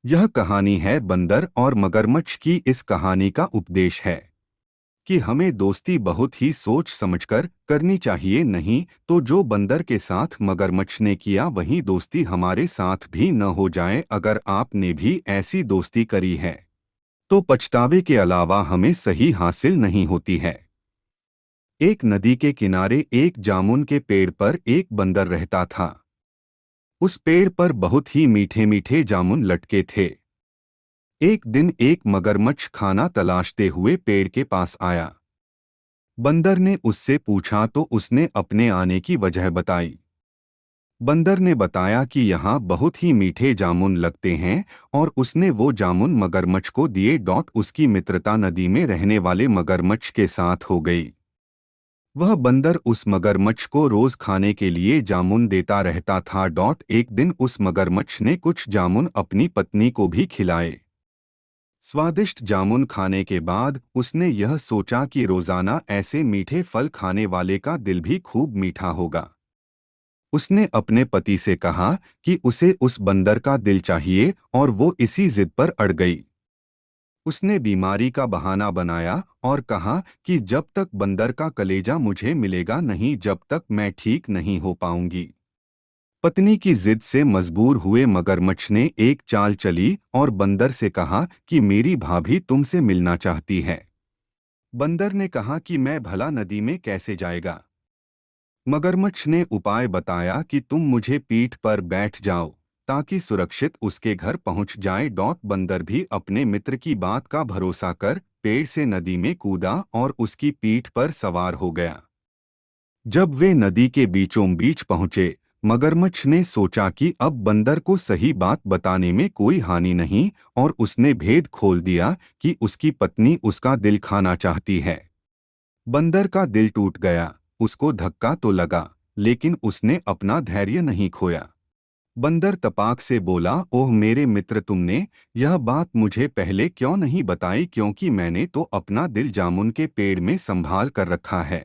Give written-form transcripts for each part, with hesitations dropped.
यह कहानी है बंदर और मगरमच्छ की। इस कहानी का उपदेश है कि हमें दोस्ती बहुत ही सोच समझकर करनी चाहिए, नहीं तो जो बंदर के साथ मगरमच्छ ने किया वही दोस्ती हमारे साथ भी न हो जाए। अगर आपने भी ऐसी दोस्ती करी है तो पछतावे के अलावा हमें सही हासिल नहीं होती है। एक नदी के किनारे एक जामुन के पेड़ पर एक बंदर रहता था। उस पेड़ पर बहुत ही मीठे मीठे जामुन लटके थे। एक दिन एक मगरमच्छ खाना तलाशते हुए पेड़ के पास आया। बंदर ने उससे पूछा तो उसने अपने आने की वजह बताई। बंदर ने बताया कि यहाँ बहुत ही मीठे जामुन लगते हैं और उसने वो जामुन मगरमच्छ को दिए। उसकी मित्रता नदी में रहने वाले मगरमच्छ के साथ हो गई। वह बंदर उस मगरमच्छ को रोज खाने के लिए जामुन देता रहता था। एक दिन उस मगरमच्छ ने कुछ जामुन अपनी पत्नी को भी खिलाए। स्वादिष्ट जामुन खाने के बाद उसने यह सोचा कि रोजाना ऐसे मीठे फल खाने वाले का दिल भी खूब मीठा होगा। उसने अपने पति से कहा कि उसे उस बंदर का दिल चाहिए और वो इसी जिद पर अड़ गई। उसने बीमारी का बहाना बनाया और कहा कि जब तक बंदर का कलेजा मुझे मिलेगा नहीं, जब तक मैं ठीक नहीं हो पाऊंगी। पत्नी की जिद से मजबूर हुए मगरमच्छ ने एक चाल चली और बंदर से कहा कि मेरी भाभी तुमसे मिलना चाहती है। बंदर ने कहा कि मैं भला नदी में कैसे जाएगा। मगरमच्छ ने उपाय बताया कि तुम मुझे पीठ पर बैठ जाओ ताकि सुरक्षित उसके घर पहुंच जाए। बंदर भी अपने मित्र की बात का भरोसा कर पेड़ से नदी में कूदा और उसकी पीठ पर सवार हो गया। जब वे नदी के बीचों बीच पहुंचे, मगरमच्छ ने सोचा कि अब बंदर को सही बात बताने में कोई हानि नहीं और उसने भेद खोल दिया कि उसकी पत्नी उसका दिल खाना चाहती है। बंदर का दिल टूट गया। उसको धक्का तो लगा, लेकिन उसने अपना धैर्य नहीं खोया। बंदर तपाक से बोला, ओह मेरे मित्र, तुमने यह बात मुझे पहले क्यों नहीं बताई, क्योंकि मैंने तो अपना दिल जामुन के पेड़ में संभाल कर रखा है।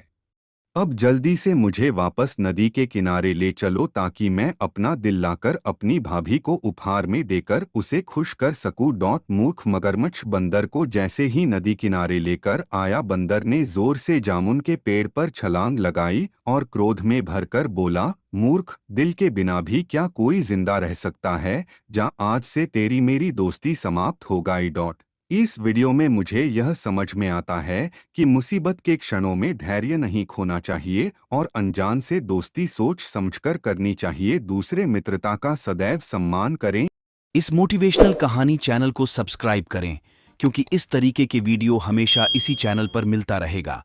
अब जल्दी से मुझे वापस नदी के किनारे ले चलो ताकि मैं अपना दिल लाकर अपनी भाभी को उपहार में देकर उसे खुश कर सकूं। मूर्ख मगरमच्छ बंदर को जैसे ही नदी किनारे लेकर आया, बंदर ने जोर से जामुन के पेड़ पर छलांग लगाई और क्रोध में भरकर बोला, मूर्ख, दिल के बिना भी क्या कोई जिंदा रह सकता है? जा, आज से तेरी मेरी दोस्ती समाप्त हो गई। इस वीडियो में मुझे यह समझ में आता है कि मुसीबत के क्षणों में धैर्य नहीं खोना चाहिए और अनजान से दोस्ती सोच समझकर करनी चाहिए। दूसरे मित्रता का सदैव सम्मान करें। इस मोटिवेशनल कहानी चैनल को सब्सक्राइब करें क्योंकि इस तरीके के वीडियो हमेशा इसी चैनल पर मिलता रहेगा।